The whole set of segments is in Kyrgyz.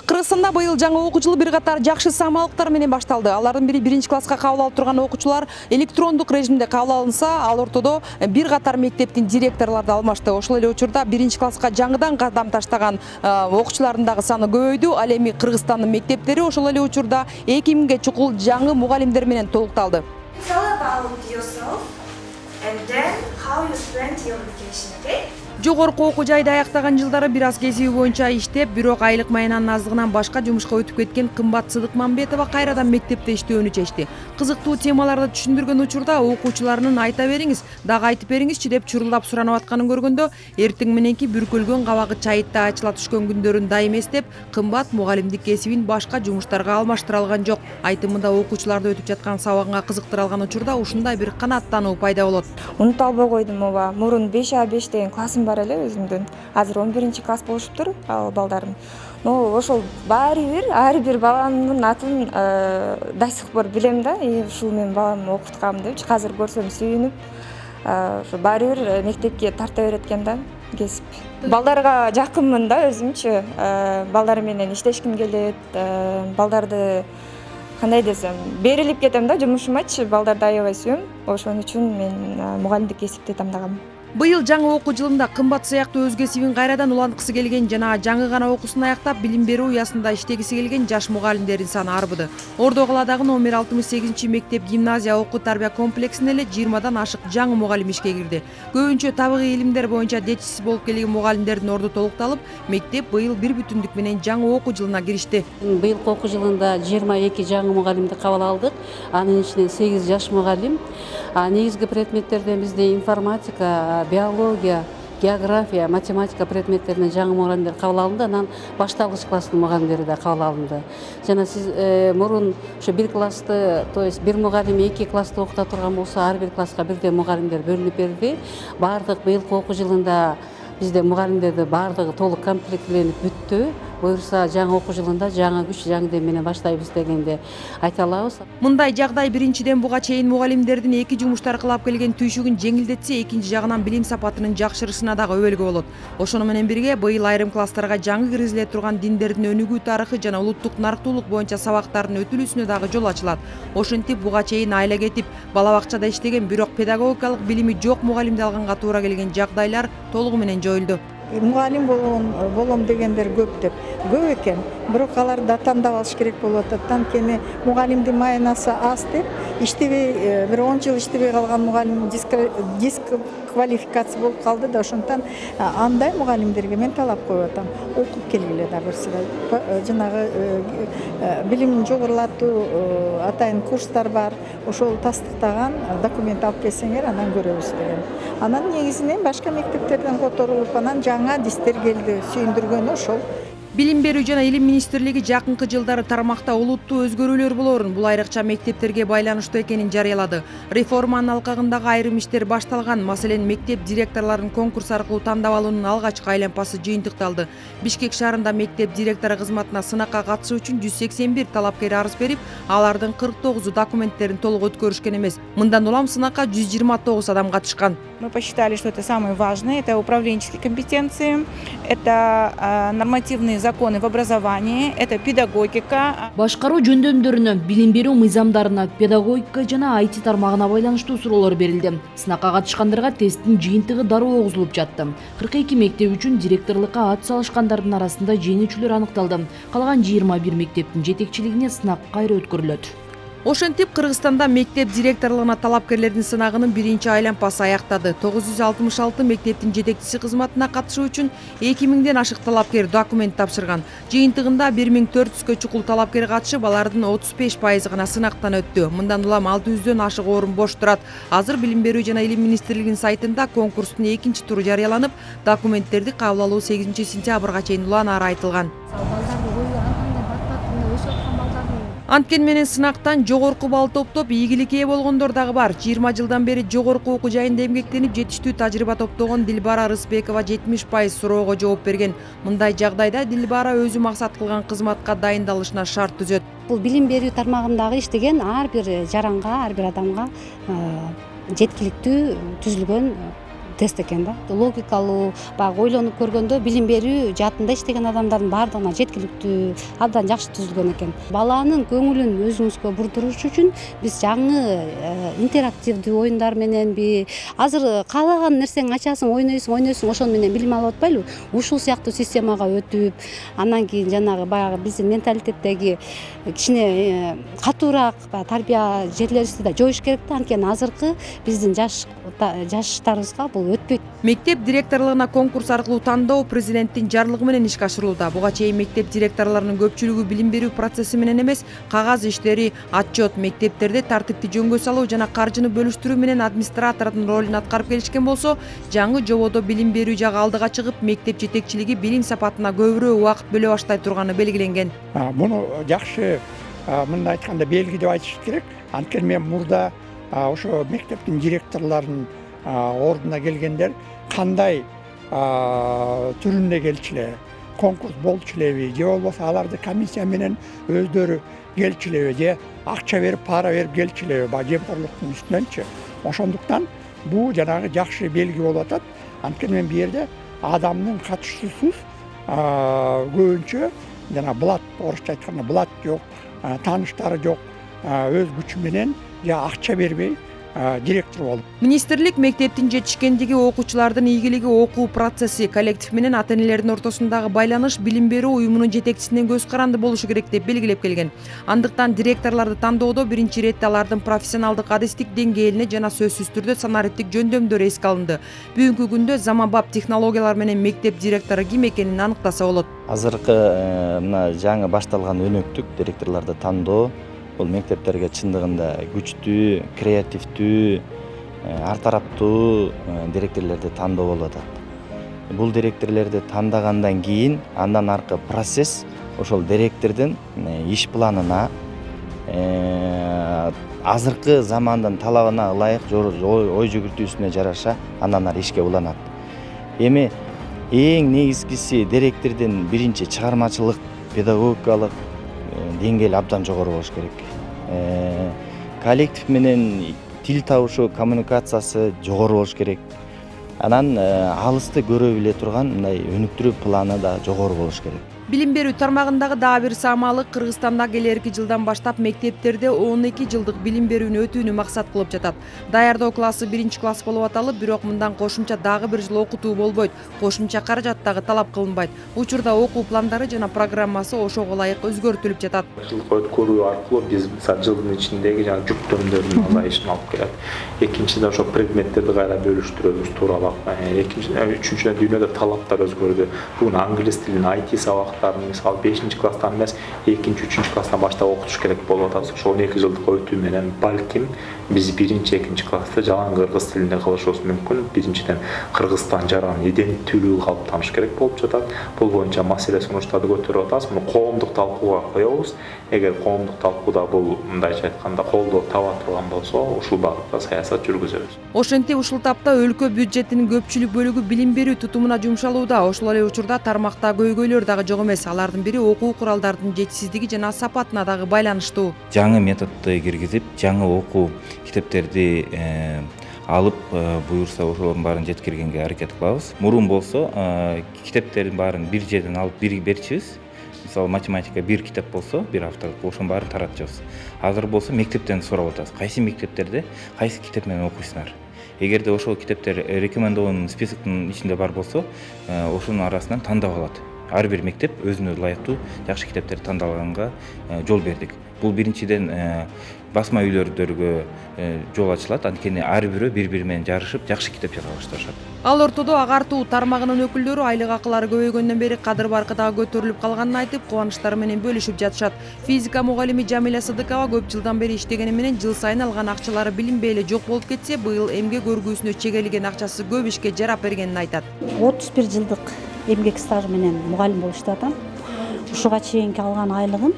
Кыргызстанда быйыл жаңы окуу жылы бир катар жакшы самалыктар менен башталды. Алардын бири биринчи класска кабыл алып турган окуучулар электрондук режимде кабыл алынса, ал ортодо бир катар мектептин директорлору алмашты. Ошол эле учурда биринчи класска жаңыдан кадам таштаган окуучулардын дагы саны көбөйдү. Ал эми Кыргызстандын мектептери ошол эле учурда 2000ге чукул жаңы мугалимдер менен толукталды. Жогорку окуу жайды аяктаган жылдары бир аз кесиби боюнча иштеп, бирок айлык маянанын аздыгынан башка жумушка өтүп кеткен Кымбат Сыдыкмамбетова кайрадан мектепте иштөөнү чечти. Кызыктуу темаларды түшүндүргөн учурда окуучуларынын айта бериңиз, дагы айтып бериңизчи деп чурулдап суранып атканын көргөндө, эртең мененки бүркөлгөн кабагы чайытта ачыла түшкөн күндөрүн дайым эстеп, Кымбат мугалимдик кесибин башка жумуштарга алмаштыра алган жок. Айтымында окуучуларды өтүп жаткан сабагынга кызыктыра алган учурда ушундай бир канааттануу пайда болот. Унута албай койдум ооба. Мурун 5А5 деген классым бар эле өзүмдүн. Азыр 11 класс болушуптур ал балдарым. Ошол ар бир баламдын атын до сих пор билем да. Ушул мен баламды окуткам депчи азыр көрсөм сүйүнүп, ошо баары бир мектепке тарта берет экен да кесип. Балдарга жакынмын да өзүмчү. Балдар менен иштешким келет. Балдарды кандай десем, берилип кетем да жумушумачы, балдарды аябай сүйөм. Ошон үчүн мен мугалимдик кесипти тандагам. Быйыл жаңы окуу жылында Кымбат сыяктуу өз кесибин кайрадан уланткысы келген жана жаңы гана окуусун аяктап билим берүү уясында иштегиси келген жаш мугалимдердин саны арбыды. Ордо каладагы номер 68 мектеп гимназия окуу тарбия комплексине эле 20дан ашык жаңы мугалим ишке кирди. Көбүнчө табигый илимдер боюнча жетишсиз болуп келген мугалимдердин орду толукталып, мектеп быйыл бир бүтүндүк менен жаңы окуу жылына киришти. Быйылкы окуу жылында 22 жаңы мугалимди кабыл алдык. Анын ичинен 8 жаш мугалим. Негизги предметтерден бизде информатика, биология, география, математика предметтеринен жаңы мугалимдер кабыл алынды. Анан башталгыч класстын мугалимдери да кабыл алынды. Жана сиз мурун ошо бир классты, то есть бир мугалим 2 классты окута турган болсо, ар бир класска бирден мугалимдер бөлүнүп берди. Бардык быйылкы окуу жылында бизде мугалимдерди бардыгы толук комплектленип бүттү. Буюрса жаңы окуу жылында жаңы күч, жаңы дем менен баштайбыз дегенди айта алабыз. Мындай жагдай биринчиден буга чейин мугалимдердин эки жумуштар кылап келген түйшүгүн жеңилдетсе, экинчи жагынан билим сапатынын жакшырышына дагы өбөлгө болот. Ошону менен бирге быйыл айрым класстарга жаңы киргизиле турган диндердин өнүгүү тарыхы жана улуттук нарктуулук боюнча сабактардын өтүлүүсүнө дагы жол ачылат. Ошентип буга чейин айла кетип, бала бакчада иштеген, бирок педагогикалык билими жок мугалимди алганга туура келген жагдайлар толугу менен жоюлду. Мугалим болом дегендер көп экен. Бирок аларды тандап алыш керек болуп атат. Анткени мугалимдин маянасы аз деп, иштебей бир 10 жыл иштебей калган мугалим дисквалификация болуп калды да, ошондон андай мугалимдерге мен талап коюп атам. Окуп келгиле да берсилер. Жанагы билимин жогорулатуу атайын курстар бар. Ошол тастыктаган документ алып келсеңер, анан көрөбүз деген. Анан негизинен башка мектептерден которулуп, анан жаңа дистер келди. Сүйүндүргөнү ошол. Билим берүү жана илим министрлиги жакынкы жылдары тармакта олуттуу өзгөрүүлөр болоорун, бул айрыкча мектептерге байланыштуу экенин жарыялады. Реформанын алкагындагы айрым иштер башталган, маселен, мектеп директорлорун конкурс аркылуу тандап алуунун алгачкы айланпасы жыйынтыкталды. Бишкек шаарында мектеп директору кызматына сынакка катышуу үчүн 181 талапкер арыз берип, алардын 49 документтерин толук өткөрүшкөн эмес. Мындан улам сынакка 129 адам катышкан. Мы посчитали, что это самое важное, это управленческие компетенции, это нормативные законы в образовании, это педагогика. Башкаруу жөндөмдөрүнө, билим берүү мыйзамдарына, педагогика жана IT тармагына байланыштуу суроолор берилди. Сынакка катышкандарга тесттин жыйынтыгы дароо огузулуп жатты. 42 мектеп үчүн директорлукка ат салышкандардын арасында жеңүүчүлөр аныкталды. Калган 21 мектептин жетекчилигине сынак кайра өткөрүлөт. Ошентип Кыргызстанда мектеп директорлугуна талапкерлердин сынагынын биринчи айланпасы аяктады. 966 мектептин жетекчиси кызматына катышуу үчүн 2000ден ашык талапкер документ тапшырган. Жыйынтыгында 1400гө чукул талапкер катышып, алардын 35% гана сынактан өттү. Мындан улам 600дөн ашык орун бош турат. Азыр билим берүү жана илим министрлигинин сайтында конкурстун экинчи туру жарыяланып, документтерди кабыл алуу 8 сентябрга чейин уланары айтылган. Анткен менен сынактан жогорку балл топтоп, ийгилик ээ болгондор дагы бар. 20 жылдан бери жогорку окуу жайында эмгектенип, жетиштүү тажрыйба топтогон Дилбара Рысбекова 70% суроого жооп берген. Мындай жагдайда Дилбара өзү максат кылган кызматка дайындалышына шарт түзөт. Бул билим берүү тармагындагы иштеген ар бир жаранга, ар бир адамга жеткиликтүү түзүлгөн тест экен да. Логикалуу, баягы ойлонуп көргөндө билим берүү жаатында иштеген адамдардын баардыгына жеткиликтүү, абдан жакшы түзүлгөн экен. Баланын көңүлүн өзүңүзгө бурдуруш үчүн биз жаңы интерактивдүү оюндар мененби, азыр каалаган нерсеңи ачасың, ойнойсуң, ошону менен билим алып атпайлыбы? Ушул сыяктуу системага өтүп, андан кийин жанагы баягы биздин менталитеттеги кичине катуураак тарбия жерлерибизди да жоюш керек да, анткени азыркы биздин жаштарыбызга бул өтпөйт. Мектеп директорлугуна конкурс аркылуу тандоо президенттин жарлыгы менен ишке ашырылууда. Буга чейин мектеп директорлорунун көпчүлүгү билим берүү процесси менен эмес, кагаз иштери, отчет, мектептерде тартипти жөнгө салуу жана каржыны бөлүштүрүү менен администратордун ролун аткарып келишкен болсо, жаңы жободо билим берүү жагы алдыга чыгып, мектеп жетекчилиги билим сапатына көбүрөөк убакыт бөлө баштай турганы белгиленген. Муну жакшы мындай айтканда белги деп айтыш керек. Анткени мен мурда ошо мектептин директорлорунун ордуна келгендер кандай түрүндө келчү, конкурс болчу элеби, же болбосо аларды комиссия менен өздөрү келчү элеби, же акча берип, пара берип келчү элеби, жемкорлуктун үстүнөнчү. Ошондуктан бул жанагы жакшы белги болуп атат. Анткени мен бул жерде адамдын катышуусуз көбүнчө жана блат, орусча айтканда блат жок, тааныштары жок, өз күчү менен же акча бербей директор болуп. Министрлик мектептин жетишкендиги, окуучулардын ийгилиги, окуу процесси, коллектив менен ата-энелердин ортосундагы байланыш билим берүү уюмунун жетекчисинин көз каранды болушу керек деп белгилеп келген. Андыктан директорлорду тандоодо биринчи иретте алардын профессионалдык адистик деңгээлине жана сөзсүз түрдө санариптик жөндөмдөр эске алынды. Бүгүнкү күндө заманбап технологиялар менен мектеп директору ким экенин аныктаса болот. Азыркы мына жаңы башталган өнөктүк директорлорду тандоо бул мектептерге чындыгында күчтүү, креативдүү, ар тараптуу директорлорду тандоо болуп атат. Бул директорлорду тандагандан кийин андан аркы процесс ошол директордун иш планына, азыркы замандын талабына ылайык ой жүгүртүүсүнө жараша андан ары ишке уланат. Эми эң негизгиси директордун биринчи чыгармачылык, педагогикалык деңгээли абдан жогору болуш керек. Коллектив менен тил табышы, коммуникациясы жогору болуш керек. Анан алысты көрө биле турган мындай өнүктүрүү планы да жогору болуш керек. Билим берүү тармагындагы дагы бир саамалык Кыргызстанда келерки жылдан баштап мектептерде 12 жылдык билим берүүнү өтүүнү максат кылып жатат. Даярдоо классы 1-класс болуп аталып, бирок мындан кошумча дагы бир жыл окутуу болбойт. Кошумча каражат дагы талап кылынбайт. Учурда окуу пландары жана программасы ошого ылайык өзгөртүлүп жатат. Жылкы өткөрүү аркылуу биз жылдын ичиндеги жана жүктөмдөрдүн азайышын алып келет. Экинчиден ошо предметтерди кайра бөлүштүрөбүз тууралап. Үчүнчүдөн дүйнөдө талаптар өзгөрдү. Бүгүн англис тилин, IT сабак мисалы 5-класстан эмес 2-3 класстан баштап окутуш керек болуп атат. Ошо 12 жылдык өтүү менен балким биз 1-2 классты жалаң кыргыз тилинде кылышыбыз мүмкүн. Биринчиден Кыргызстан жаран иденттүүлүгү калыптаныш керек болуп жатат. Бул боюнча маселе сунуштарды көтөрүп атабыз. Муну коомдук талкууга коебуз. Эгер коомдук талкууда бул мындайча айтканда колдоо таба турган болсо, ушул багытта саясат жүргүзөбүз. Ошентип ушул тапта өлкө бюджетинин көпчүлүк бөлүгү билим берүү тутумуна жумшалууда. Ошол эле учурда тармакта көйгөйлөр дагы жок эмес. Алардын бири окуу куралдардын жетишсиздиги жана сапатына дагы байланыштуу. Жаңы методду киргизип, жаңы окуу китептерди алып, буюрса ошолордун баарын жеткиргенге аракет кылабыз. Мурун болсо китептердин баарын бир жерден алып бир берчүбүз. Мисалы математика бир китеп болсо, бир авторлук ошонун баарын таратчыбыз. Азыр болсо мектептен сурап атабыз. Кайсы мектептерде кайсы китеп менен окуйсуңар? Эгерде ошол китептер рекомендованный списоктун ичинде бар болсо, ошонун арасынан тандап алат. Ар бир мектеп өзүнө ылайыктуу жакшы китептерди тандаганга жол бердик. Бул биринчиден басма үйлөрдөргө жол ачылат, анткени ар бирөө бири-бири менен жарышып жакшы китеп жаза башташат. Ал ортодо агартуу тармагынын өкүлдөрү айлык акылары көбөйгөндөн бери кадыр баркы дагы көтөрүлүп калганын айтып, кубанычтары менен бөлүшүп жатышат. Физика мугалими Жамиля Сыдыкова көп жылдан бери иштегени менен жыл сайын алган акчалары билинбей эле жок болуп кетсе, быйыл эмгек өргүүсүнө чегелген акчасы көп ишке жарап бергенин айтат. 31 жылдык эмгек стажы менен мугалим болуп иштеп атам. Ушуга чейинки алган айлыгым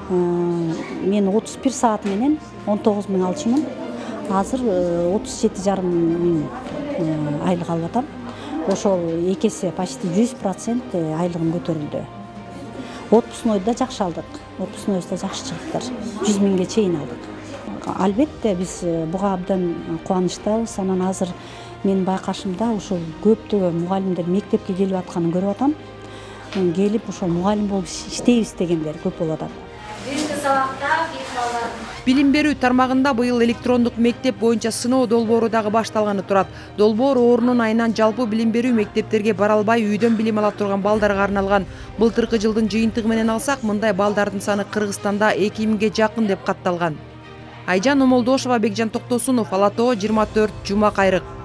мен 31 саат менен 19 миң алчумун. Азыр 37,5 миң айлык алып атам. Ошол экесе почти 100% айлыгым көтөрүлдү. Отпускнойду да жакшы алдык. Отпускнойубузда жакшы чыгыптыр. 100 миңге чейин алдык. Албетте биз буга абдан кубанычтабыз. Анан азыр менин байкашымда ушул көптөгөн мугалимдер мектепке келип атканын көрүп атам. Келип ошол мугалим болуп иштейбиз дегендер көп болуп атат. Билим берүү тармагында быйыл электрондук мектеп боюнча сыноо долбоору дагы башталганы турат. Долбоор орунун айынан жалпы билим берүү мектептерге бара албай үйдөн билим ала турган балдарга арналган. Былтыркы жылдын жыйынтыгы менен алсак, мындай балдардын саны Кыргызстанда 2000ге жакын деп катталган. Айжан Омолдошова, Бекжан Токтосунов, Ала Тоо 24, Жума Кайрык.